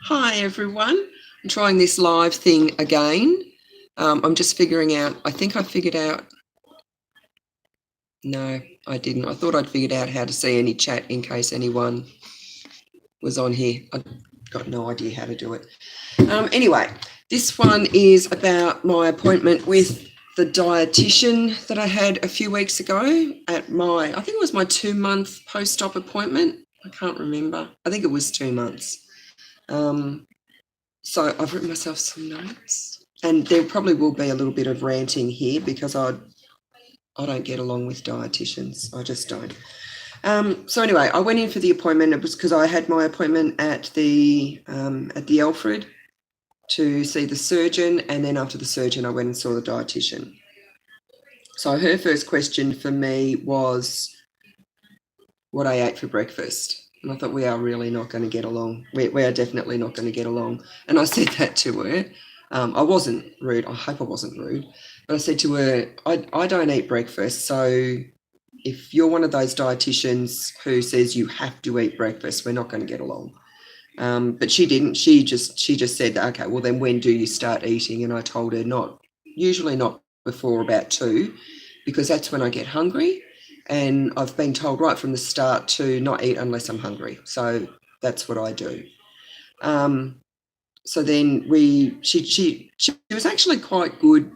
Hi everyone, I'm trying this live thing again. I'm just figuring out, I think I figured out, no, I didn't. I thought I'd figured out how to see any chat in case anyone was on here. I've got no idea how to do it. Anyway, this one is about my appointment with the dietitian that I had a few weeks ago at I think it was my 2-month post-op appointment. I can't remember. I think it was 2 months. So I've written myself some notes, and there probably will be a little bit of ranting here because I don't get along with dietitians. I just don't. So anyway, I went in for the appointment. It was because I had my appointment at the Alfred to see the surgeon, and then after the surgeon, I went and saw the dietitian. So her first question for me was what I ate for breakfast. And I thought, we are really not going to get along. We are definitely not going to get along. And I said that to her. I wasn't rude. I hope I wasn't rude. But I said to her, I don't eat breakfast. So if you're one of those dietitians who says you have to eat breakfast, we're not going to get along. But she didn't. She just said, okay, well, then when do you start eating? And I told her usually not before about 2, because that's when I get hungry. And I've been told right from the start to not eat unless I'm hungry. So that's what I do. So then she was actually quite good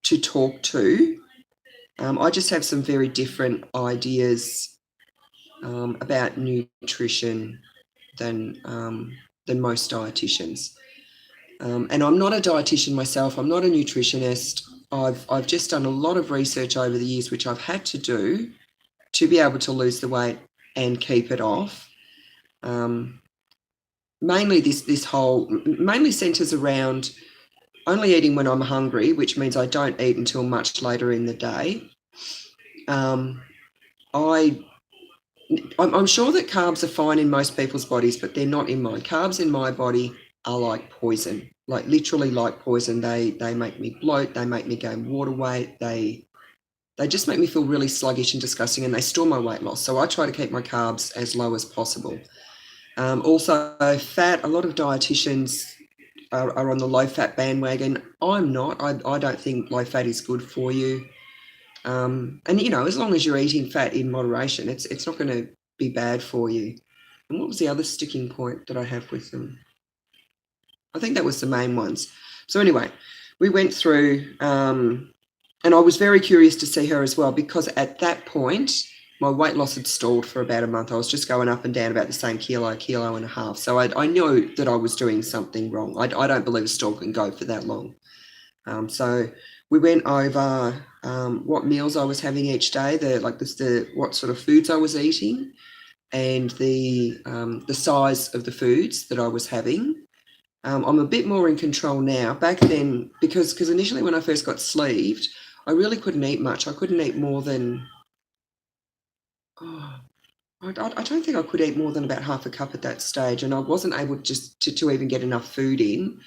to talk to. I just have some very different ideas about nutrition than most dietitians. And I'm not a dietitian myself. I'm not a nutritionist. I've just done a lot of research over the years, which I've had to do to be able to lose the weight and keep it off. Mainly mainly centres around only eating when I'm hungry, which means I don't eat until much later in the day. I'm sure that carbs are fine in most people's bodies, but they're not in mine. Carbs in my body are like poison, like literally like poison. They make me bloat. They make me gain water weight. They just make me feel really sluggish and disgusting, and they store my weight loss. So I try to keep my carbs as low as possible. Also, fat. A lot of dietitians are on the low-fat bandwagon. I'm not. I don't think low fat is good for you. And, as long as you're eating fat in moderation, it's not going to be bad for you. And what was the other sticking point that I have with them? I think that was the main ones. So anyway, we went through, and I was very curious to see her as well, because at that point, my weight loss had stalled for about a month. I was just going up and down about the same kilo and a half. So I knew that I was doing something wrong. I don't believe a stall can go for that long. So we went over what meals I was having each day, what sort of foods I was eating, and the size of the foods that I was having. I'm a bit more in control now. Back then, because initially when I first got sleeved, I really couldn't eat much. I couldn't eat more than, I don't think I could eat more than about half a cup at that stage, and I wasn't able just to even get enough food in,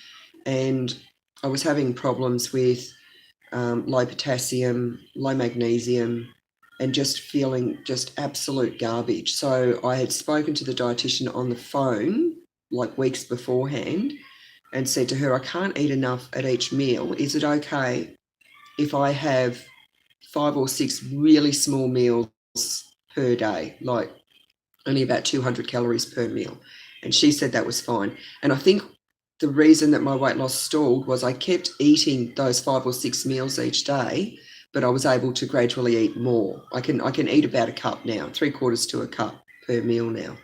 and I was having problems with low potassium, low magnesium, and just feeling just absolute garbage. So I had spoken to the dietitian on the phone like weeks beforehand and said to her, I can't eat enough at each meal. Is it okay if I have 5 or 6 really small meals per day, like only about 200 calories per meal? And she said that was fine. And I think the reason that my weight loss stalled was I kept eating those 5 or 6 meals each day, but I was able to gradually eat more. I can eat about a cup now, 3/4 to a cup per meal now.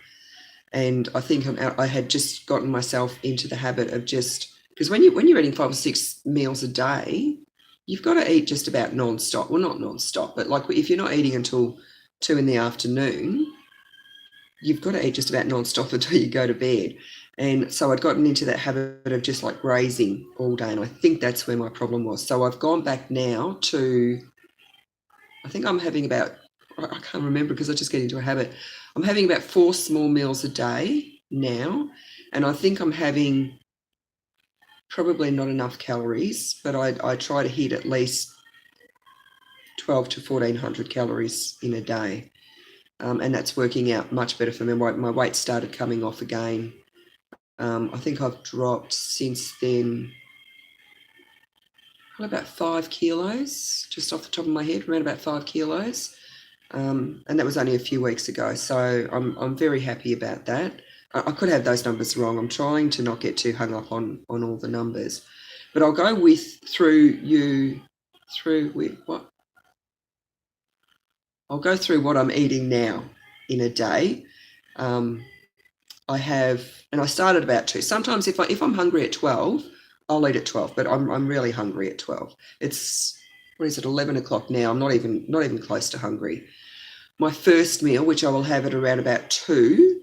And I think I had just gotten myself into the habit of because when you're eating 5 or 6 meals a day, you've got to eat just about non-stop. Well, not non-stop, but like if you're not eating until 2 in the afternoon, you've got to eat just about non-stop until you go to bed. And so I'd gotten into that habit of just like grazing all day. And I think that's where my problem was. So I've gone back now to, I think I'm having about, I can't remember because I just get into a habit. I'm having about 4 small meals a day now. And I think I'm having probably not enough calories, but I try to hit at least 12 to 1400 calories in a day. And that's working out much better for me. My weight started coming off again I think I've dropped since then about 5 kilos, just off the top of my head, around about 5 kilos. And that was only a few weeks ago. So I'm very happy about that. I could have those numbers wrong. I'm trying to not get too hung up on all the numbers. But I'll go through what I'm eating now in a day. I have, and I started about 2. Sometimes if I'm hungry at 12, I'll eat at 12, but I'm really hungry at 12. It's, what is it, 11 o'clock now? I'm not even close to hungry. My first meal, which I will have at around about 2,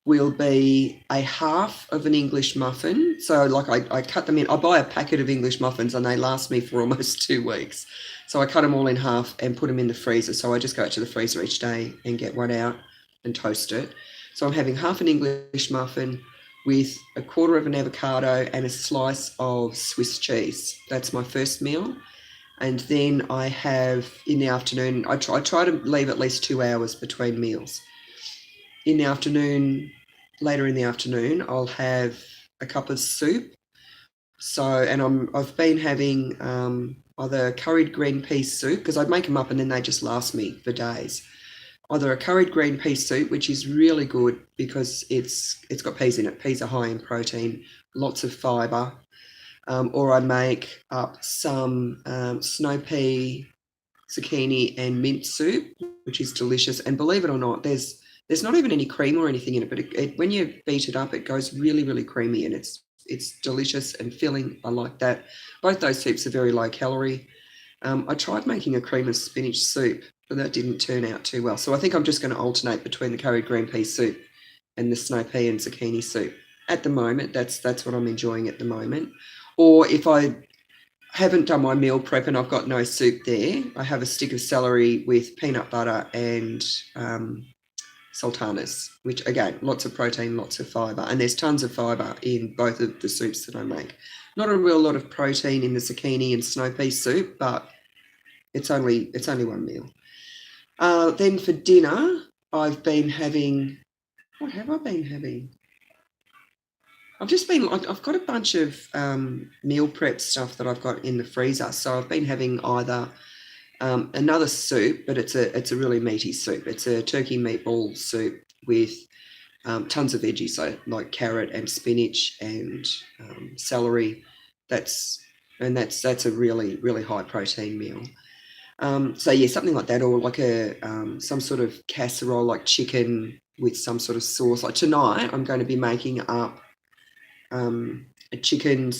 will be a half of an English muffin. So like I cut them in. I buy a packet of English muffins and they last me for almost 2 weeks. So I cut them all in half and put them in the freezer. So I just go out to the freezer each day and get one out and toast it. So I'm having half an English muffin with a quarter of an avocado and a slice of Swiss cheese. That's my first meal. And then I have, in the afternoon, I try to leave at least 2 hours between meals. In the afternoon, later in the afternoon, I'll have a cup of soup. So, and I've been having either curried green pea soup, because I'd make them up and then they just last me for days. Either a curried green pea soup, which is really good because it's got peas in it. Peas are high in protein, lots of fibre. Or I make up some snow pea, zucchini and mint soup, which is delicious. And believe it or not, there's not even any cream or anything in it, but when you beat it up, it goes really, really creamy and it's delicious and filling. I like that. Both those soups are very low calorie. I tried making a cream of spinach soup, but that didn't turn out too well. So I think I'm just going to alternate between the curried green pea soup and the snow pea and zucchini soup. At the moment, that's what I'm enjoying at the moment. Or if I haven't done my meal prep and I've got no soup there, I have a stick of celery with peanut butter and sultanas, which again, lots of protein, lots of fibre. And there's tons of fibre in both of the soups that I make. Not a real lot of protein in the zucchini and snow pea soup, but it's only one meal. Then for dinner, I've been having, what have I been having? I've got a bunch of meal prep stuff that I've got in the freezer. So I've been having either another soup, but it's a really meaty soup. It's a turkey meatball soup with tons of veggies, so like carrot and spinach and celery. That's a really, really high protein meal. So yeah, something like that, or like some sort of casserole, like chicken with some sort of sauce. Like tonight, I'm going to be making up a chicken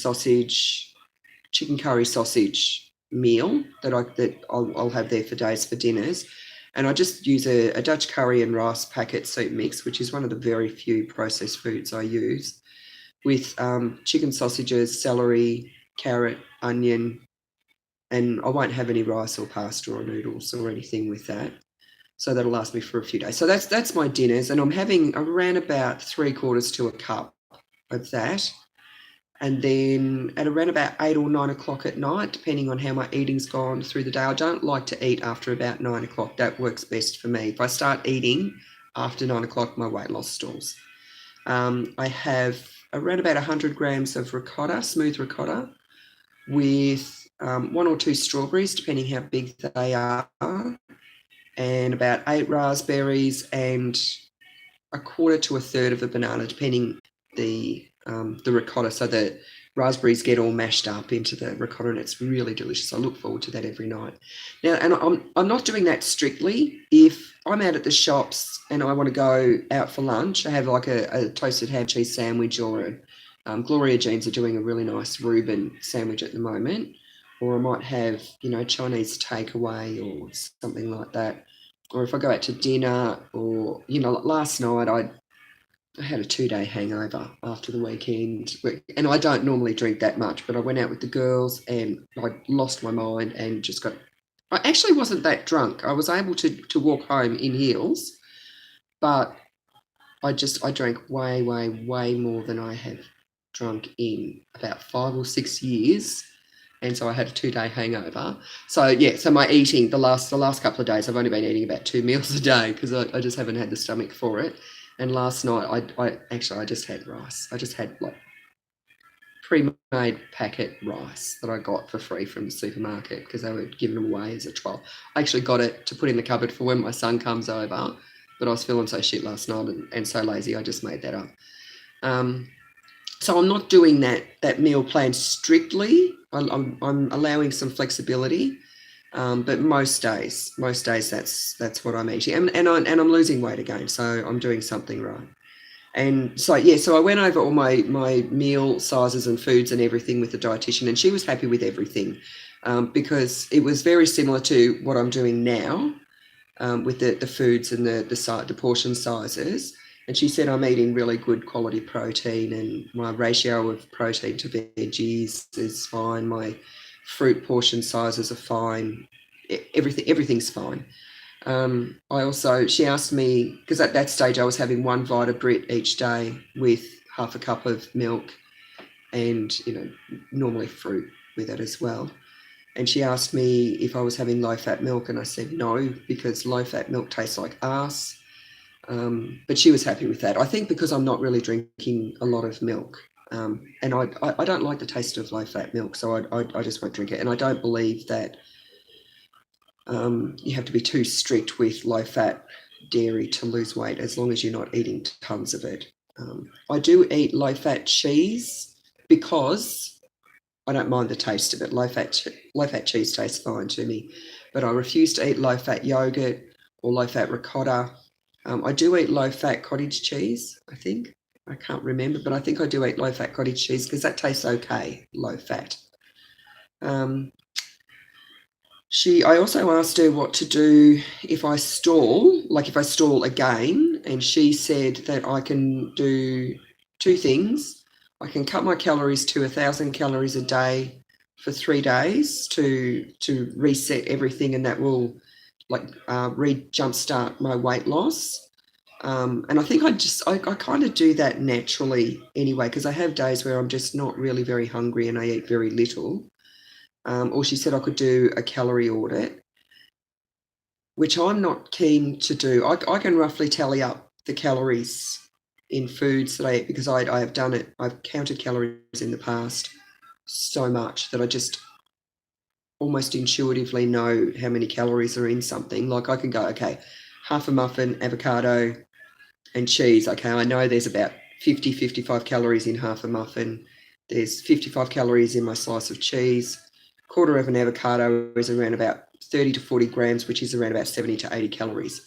curry sausage meal that I'll have there for days for dinners. And I just use a Dutch curry and rice packet soup mix, which is one of the very few processed foods I use, with chicken sausages, celery, carrot, onion, and I won't have any rice or pasta or noodles or anything with that. So that'll last me for a few days. So that's my dinners, and I'm having around about 3/4 to a cup of that. And then at around about 8 or 9 o'clock at night, depending on how my eating's gone through the day. I don't like to eat after about 9 o'clock. That works best for me. If I start eating after 9 o'clock, my weight loss stalls. I have around about 100 grams of ricotta, smooth ricotta, with 1 or 2 strawberries, depending how big they are, and about 8 raspberries and 1/4 to 1/3 of a banana, depending the ricotta. So the raspberries get all mashed up into the ricotta, and it's really delicious. I look forward to that every night. Now, and I'm not doing that strictly. If I'm out at the shops and I want to go out for lunch, I have like a toasted ham cheese sandwich, or Gloria Jeans are doing a really nice Reuben sandwich at the moment. Or I might have, Chinese takeaway or something like that. Or if I go out to dinner, or, like last night I had a 2-day hangover after the weekend. And I don't normally drink that much, but I went out with the girls and I lost my mind and I actually wasn't that drunk. I was able to walk home in heels, but I drank way, way, way more than I have drunk in about 5 or 6 years. And so I had a 2-day hangover. So yeah, so my eating, the last couple of days, I've only been eating about 2 meals a day because I just haven't had the stomach for it. And last night, I just had rice. I just had like pre-made packet rice that I got for free from the supermarket because they were giving them away as a trial. I actually got it to put in the cupboard for when my son comes over, but I was feeling so shit last night and so lazy, I just made that up. So I'm not doing that meal plan strictly. I'm allowing some flexibility, but most days that's what I'm eating, and I'm losing weight again, so I'm doing something right. And so yeah, so I went over all my meal sizes and foods and everything with the dietitian, and she was happy with everything, because it was very similar to what I'm doing now, with the foods and the portion sizes. And she said I'm eating really good quality protein, and my ratio of protein to veggies is fine. My fruit portion sizes are fine. Everything's fine. She asked me, because at that stage I was having one Vita Brit each day with half a cup of milk and, normally fruit with it as well. And she asked me if I was having low-fat milk, and I said no, because low-fat milk tastes like arse. But she was happy with that. I think because I'm not really drinking a lot of milk, and I don't like the taste of low-fat milk, so I just won't drink it. And I don't believe that you have to be too strict with low-fat dairy to lose weight, as long as you're not eating tons of it. I do eat low-fat cheese because I don't mind the taste of it. Low-fat cheese tastes fine to me, but I refuse to eat low-fat yogurt or low-fat ricotta. I do eat low-fat cottage cheese, I think. I can't remember, but I think I do eat low-fat cottage cheese because that tastes okay, low-fat. I also asked her what to do if I stall, like if I stall again, and she said that I can do two things. I can cut my calories to 1,000 calories a day for 3 days to reset everything, and that will jumpstart my weight loss. And I think I kind of do that naturally anyway, because I have days where I'm just not really very hungry and I eat very little. Or she said I could do a calorie audit, which I'm not keen to do. I can roughly tally up the calories in foods that I eat because I have done it. I've counted calories in the past so much that I just almost intuitively know how many calories are in something. Like I can go, okay, half a muffin, avocado and cheese. Okay, I know there's about 55 calories in half a muffin. There's 55 calories in my slice of cheese. Quarter of an avocado is around about 30 to 40 grams, which is around about 70 to 80 calories.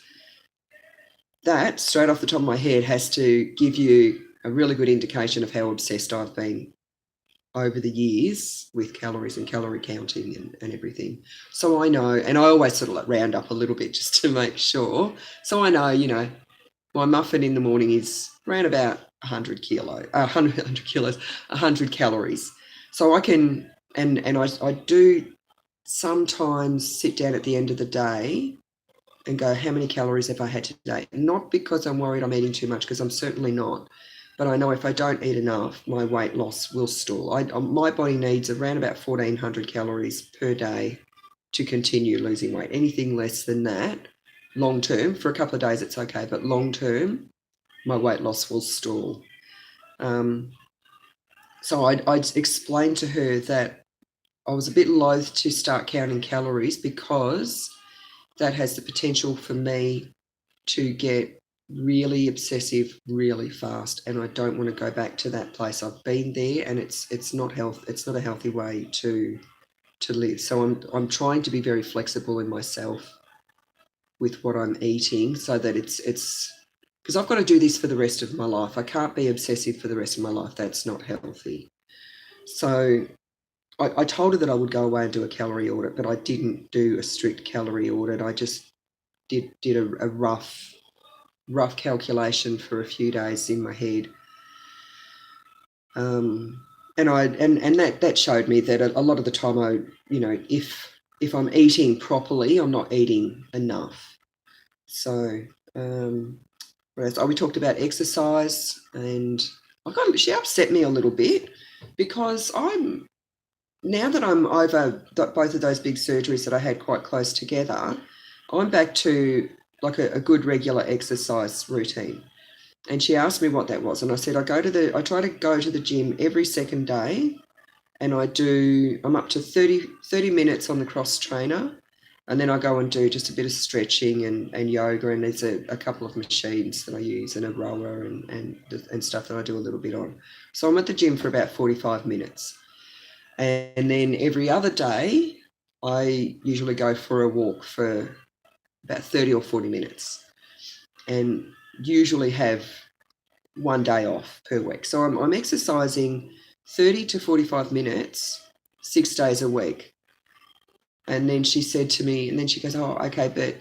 That, straight off the top of my head, has to give you a really good indication of how obsessed I've been over the years with calories and calorie counting and everything. So I know, and I always sort of like round up a little bit just to make sure. So I know, my muffin in the morning is around about 100 calories. So I can, and I do sometimes sit down at the end of the day and go, how many calories have I had today? Not because I'm worried I'm eating too much, because I'm certainly not. But I know if I don't eat enough, my weight loss will stall. My body needs around about 1,400 calories per day to continue losing weight. Anything less than that, long term, for a couple of days it's okay, but long term, my weight loss will stall. So I'd explained to her that I was a bit loath to start counting calories because that has the potential for me to get really obsessive really fast, and I don't want to go back to that place. I've been there, and it's not a healthy way to live. So I'm trying to be very flexible in myself with what I'm eating, so that it's because I've got to do this for the rest of my life. I can't be obsessive for the rest of my life. That's not healthy. So I told her that I would go away and do a calorie audit, but I didn't do a strict calorie audit. I just did a rough calculation for a few days in my head. And that showed me that a lot of the time if I'm eating properly, I'm not eating enough. So we talked about exercise, and she upset me a little bit because now that I'm over both of those big surgeries that I had quite close together, I'm back to like a good regular exercise routine. And she asked me what that was, and I said I try to go to the gym every second day, and I'm up to 30 minutes on the cross trainer, and then I go and do just a bit of stretching and yoga, and there's a couple of machines that I use and a rower and stuff that I do a little bit on. So I'm at the gym for about 45 minutes. And then every other day, I usually go for a walk for about 30 or 40 minutes, and usually have one day off per week. So I'm exercising 30 to 45 minutes, 6 days a week. And then she said to me, and then she goes, "Oh, okay, but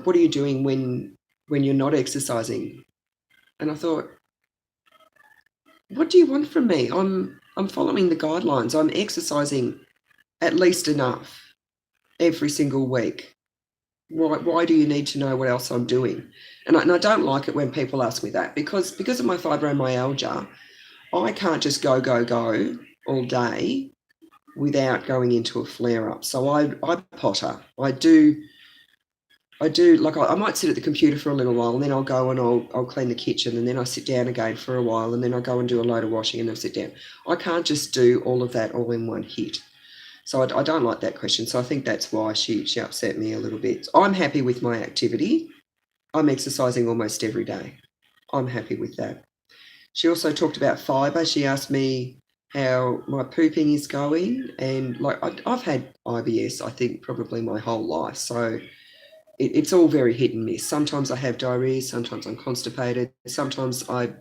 what are you doing when you're not exercising?" And I thought, what do you want from me? I'm following the guidelines. I'm exercising at least enough every single week. Why do you need to know what else I'm doing? And I don't like it when people ask me that, because of my fibromyalgia, I can't just go all day without going into a flare up. So I potter. I do like I might sit at the computer for a little while, and then I'll go and I'll clean the kitchen, and then I sit down again for a while, and then I go and do a load of washing, and then sit down. I can't just do all of that all in one hit. So I don't like that question. So I think that's why she upset me a little bit. I'm happy with my activity. I'm exercising almost every day. I'm happy with that. She also talked about fibre. She asked me how my pooping is going, and like I've had IBS, I think probably my whole life. So it's all very hit and miss. Sometimes I have diarrhea, sometimes I'm constipated, sometimes I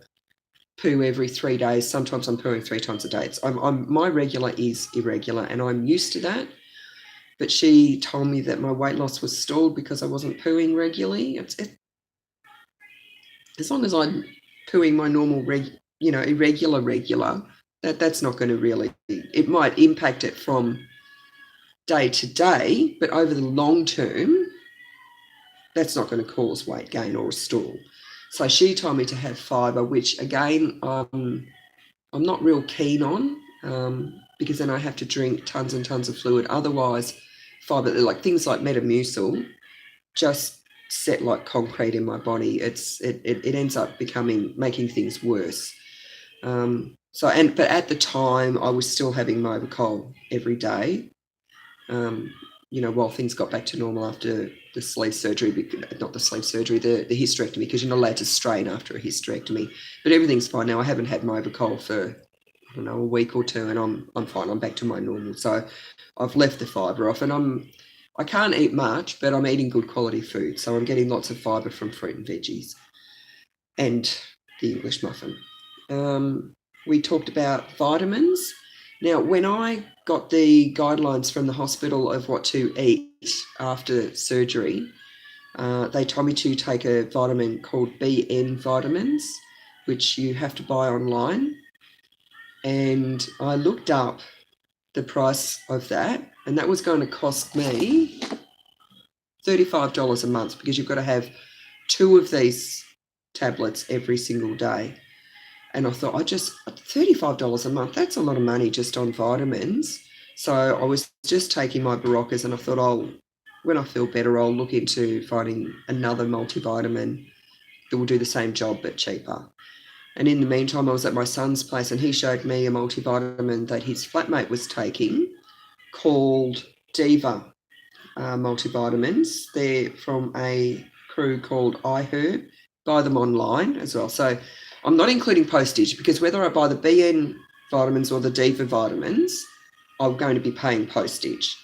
poo every 3 days, sometimes I'm pooing 3 times a day. My regular is irregular, and I'm used to that. But she told me that my weight loss was stalled because I wasn't pooing regularly. As long as I'm pooing my normal, irregular, that's not going to really. It might impact it from day to day, but over the long term, that's not going to cause weight gain or a stall. So she told me to have fibre, which again, I'm not real keen on, because then I have to drink tons and tons of fluid. Otherwise, fibre, like things like Metamucil, just set like concrete in my body. It ends up making things worse. But at the time, I was still having Movicol every day. While things got back to normal after the sleeve surgery, not the sleeve surgery, the hysterectomy, because you're not allowed to strain after a hysterectomy. But everything's fine now. I haven't had Movicol for, I don't know, a week or two, and I'm fine. I'm back to my normal. So I've left the fibre off, and I can't eat much, but I'm eating good quality food. So I'm getting lots of fibre from fruit and veggies and the English muffin. We talked about vitamins. Now, when I got the guidelines from the hospital of what to eat after surgery, they told me to take a vitamin called BN vitamins, which you have to buy online. And I looked up the price of that, and that was going to cost me $35 a month, because you've got to have 2 of these tablets every single day. And I thought, $35 a month, that's a lot of money just on vitamins. So I was just taking my Baroccas, and I thought, when I feel better, I'll look into finding another multivitamin that will do the same job but cheaper. And in the meantime, I was at my son's place, and he showed me a multivitamin that his flatmate was taking called Deva multivitamins. They're from a crew called iHerb. Buy them online as well. So I'm not including postage, because whether I buy the BN vitamins or the Deva vitamins, I'm going to be paying postage.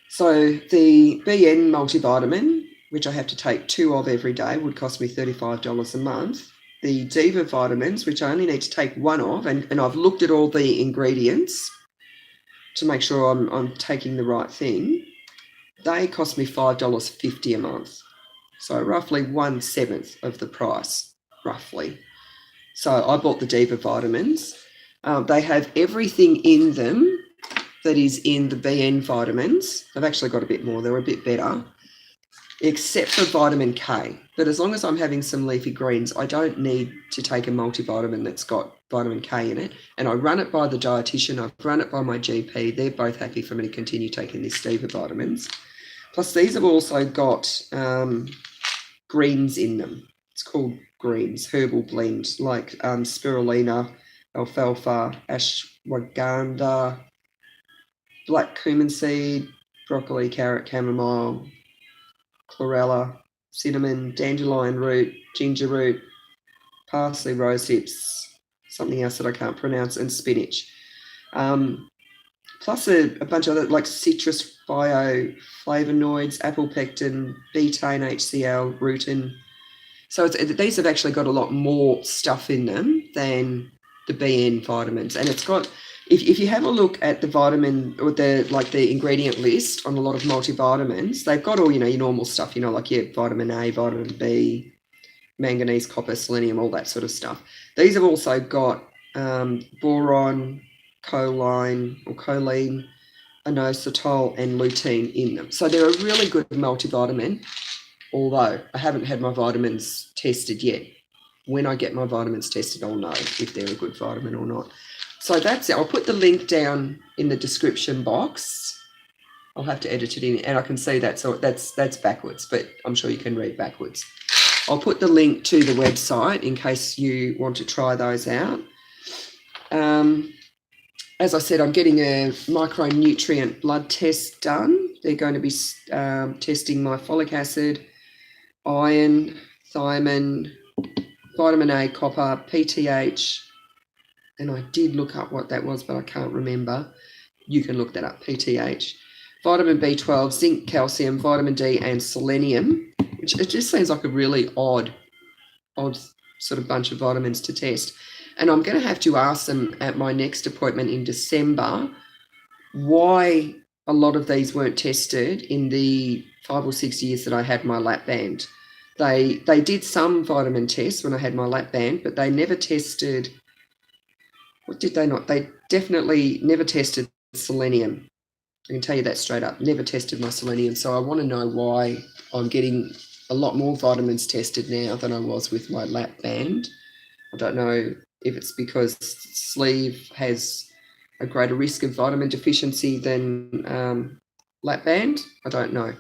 So the BN multivitamin, which I have to take 2 of every day, would cost me $35 a month. The Deva vitamins, which I only need to take 1 of, and I've looked at all the ingredients to make sure I'm taking the right thing, they cost me $5.50 a month. So roughly 1/7 of the price, roughly. So I bought the Deva vitamins. They have everything in them that is in the BN vitamins. I've actually got a bit more. They're a bit better, except for vitamin K. But as long as I'm having some leafy greens, I don't need to take a multivitamin that's got vitamin K in it. And I run it by the dietitian. I've run it by my GP. They're both happy for me to continue taking these Deva vitamins. Plus, these have also got greens in them. It's called greens, herbal blend, like spirulina, alfalfa, ashwagandha, black cumin seed, broccoli, carrot, chamomile, chlorella, cinnamon, dandelion root, ginger root, parsley, rose hips, something else that I can't pronounce, and spinach. Plus a bunch of other, like citrus bioflavonoids, apple pectin, betaine, HCl, rutin. So these have actually got a lot more stuff in them than the BN vitamins. And it's got, if you have a look at the vitamin or the ingredient list on a lot of multivitamins, they've got all, your normal stuff, like your vitamin A, vitamin B, manganese, copper, selenium, all that sort of stuff. These have also got boron, choline, inositol, and lutein in them. So they're a really good multivitamin, although I haven't had my vitamins tested yet. When I get my vitamins tested, I'll know if they're a good vitamin or not. So that's it. I'll put the link down in the description box. I'll have to edit it in, and I can see that. So that's backwards, but I'm sure you can read backwards. I'll put the link to the website in case you want to try those out. As I said, I'm getting a micronutrient blood test done. They're going to be testing my folic acid, iron, thiamine, vitamin A, copper, PTH, and I did look up what that was, but I can't remember. You can look that up, PTH. Vitamin B12, zinc, calcium, vitamin D, and selenium, which it just seems like a really odd sort of bunch of vitamins to test. And I'm going to have to ask them at my next appointment in December why a lot of these weren't tested in the 5 or 6 years that I had my lap band. They did some vitamin tests when I had my lap band, but they never tested, what did they not? They definitely never tested selenium. I can tell you that straight up. Never tested my selenium. So I want to know why I'm getting a lot more vitamins tested now than I was with my lap band. I don't know if it's because sleeve has a greater risk of vitamin deficiency than lap band. I don't know.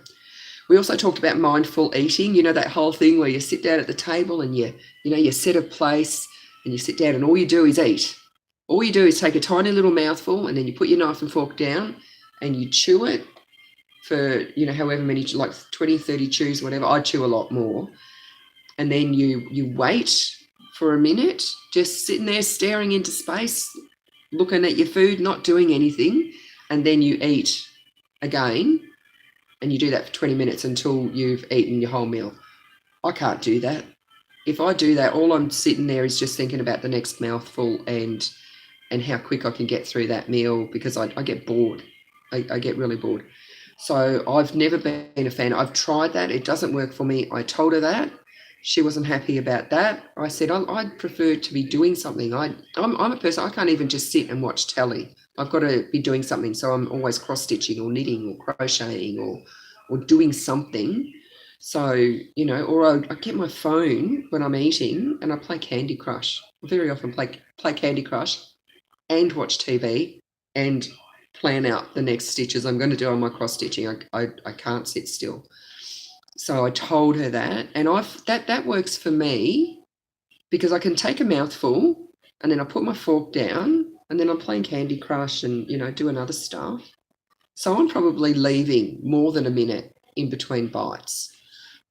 We also talked about mindful eating, that whole thing where you sit down at the table and you set a place and you sit down and all you do is eat. All you do is take a tiny little mouthful and then you put your knife and fork down and you chew it for, however many, like 20, 30 chews, whatever. I chew a lot more. And then you wait for a minute, just sitting there staring into space, looking at your food, not doing anything, and then you eat again, and you do that for 20 minutes until you've eaten your whole meal. I can't do that. If I do that, all I'm sitting there is just thinking about the next mouthful and how quick I can get through that meal, because I get bored. I get really bored. So I've never been a fan. I've tried that. It doesn't work for me. I told her that. She wasn't happy about that. I said, I'd prefer to be doing something. I'm a person, I can't even just sit and watch telly. I've got to be doing something. So I'm always cross-stitching or knitting or crocheting or doing something. So, or I get my phone when I'm eating and I play Candy Crush. I very often play Candy Crush and watch TV and plan out the next stitches I'm going to do on my cross-stitching. I can't sit still. So I told her that, and that works for me because I can take a mouthful and then I put my fork down and then I'm playing Candy Crush and, doing other stuff. So I'm probably leaving more than a minute in between bites.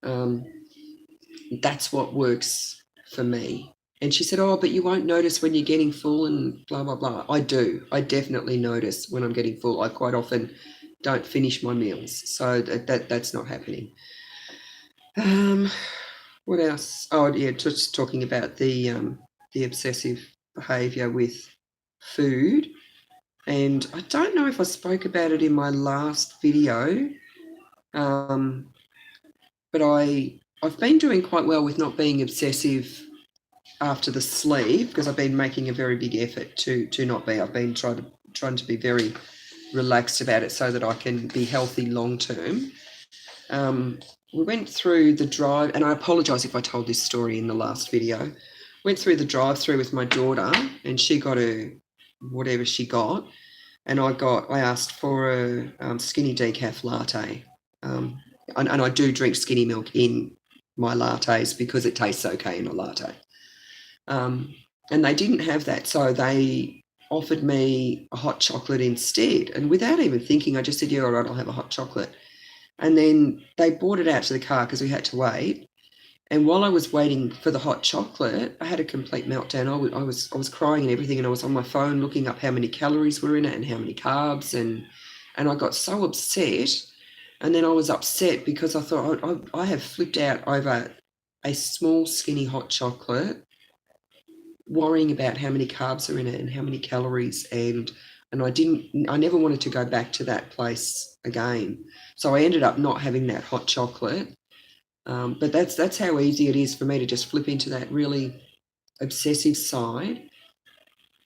That's what works for me. And she said, oh, but you won't notice when you're getting full and blah, blah, blah. I do. I definitely notice when I'm getting full. I quite often don't finish my meals. So that's not happening. What else? Oh, yeah, just talking about the obsessive behaviour with food. And I don't know if I spoke about it in my last video, but I've been doing quite well with not being obsessive after the sleeve, because I've been making a very big effort to not be. I've been trying to be very relaxed about it so that I can be healthy long term. We went through the drive, and I apologise if I told this story in the last video. Went through the drive-through with my daughter, and she got whatever she got, and I asked for a skinny decaf latte, and I do drink skinny milk in my lattes because it tastes okay in a latte. And they didn't have that, so they offered me a hot chocolate instead. And without even thinking, I just said, yeah, all right, I'll have a hot chocolate. And then they brought it out to the car because we had to wait. And while I was waiting for the hot chocolate, I had a complete meltdown. I was crying and everything, and I was on my phone looking up how many calories were in it and how many carbs, and I got so upset. And then I was upset because I thought I have flipped out over a small, skinny hot chocolate, worrying about how many carbs are in it and how many calories, and I never wanted to go back to that place again. So I ended up not having that hot chocolate. But that's how easy it is for me to just flip into that really obsessive side,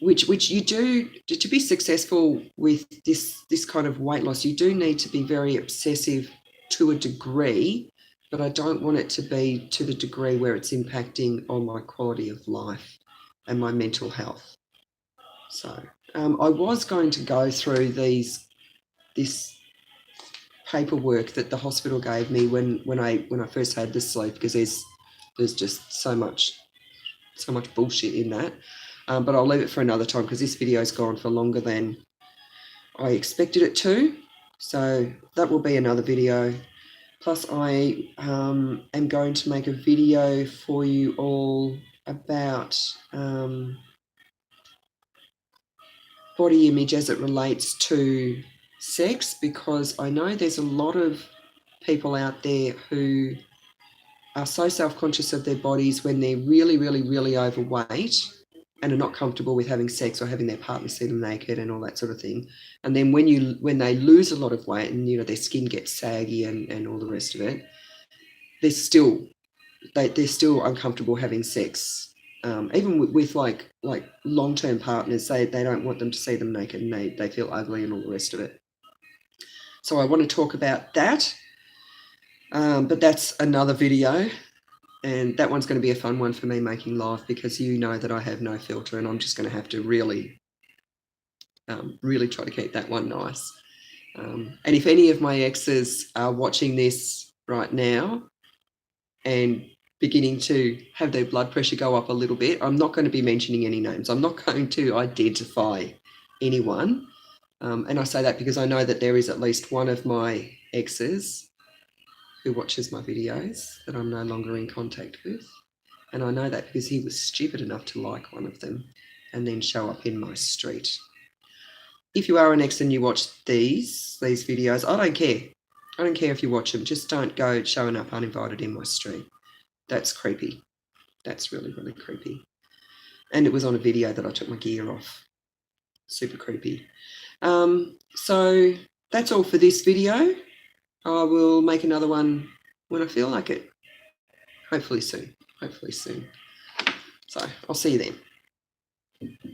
which you do to be successful with this kind of weight loss. You do need to be very obsessive to a degree, but I don't want it to be to the degree where it's impacting on my quality of life and my mental health. So I was going to go through this paperwork that the hospital gave me when I first had the sleep, because there's just so much bullshit in that. But I'll leave it for another time because this video's gone for longer than I expected it to. So that will be another video. Plus I am going to make a video for you all about body image as it relates to sex, because I know there's a lot of people out there who are so self-conscious of their bodies when they're really, really, really overweight and are not comfortable with having sex or having their partner see them naked and all that sort of thing. And then when they lose a lot of weight and, you know, their skin gets saggy and all the rest of it, they're still uncomfortable having sex. Even with like long-term partners, they don't want them to see them naked and they feel ugly and all the rest of it. So I want to talk about that. But that's another video, and that one's going to be a fun one for me making live, because you know that I have no filter and I'm just going to have to really try to keep that one nice. And if any of my exes are watching this right now and beginning to have their blood pressure go up a little bit, I'm not going to be mentioning any names. I'm not going to identify anyone. And I say that because I know that there is at least one of my exes who watches my videos that I'm no longer in contact with. And I know that because he was stupid enough to like one of them and then show up in my street. If you are an ex and you watch these videos, I don't care. I don't care if you watch them. Just don't go showing up uninvited in my street. That's creepy. That's really, really creepy. And it was on a video that I took my gear off. Super creepy. So that's all for this video. I will make another one when I feel like it. Hopefully soon. So I'll see you then.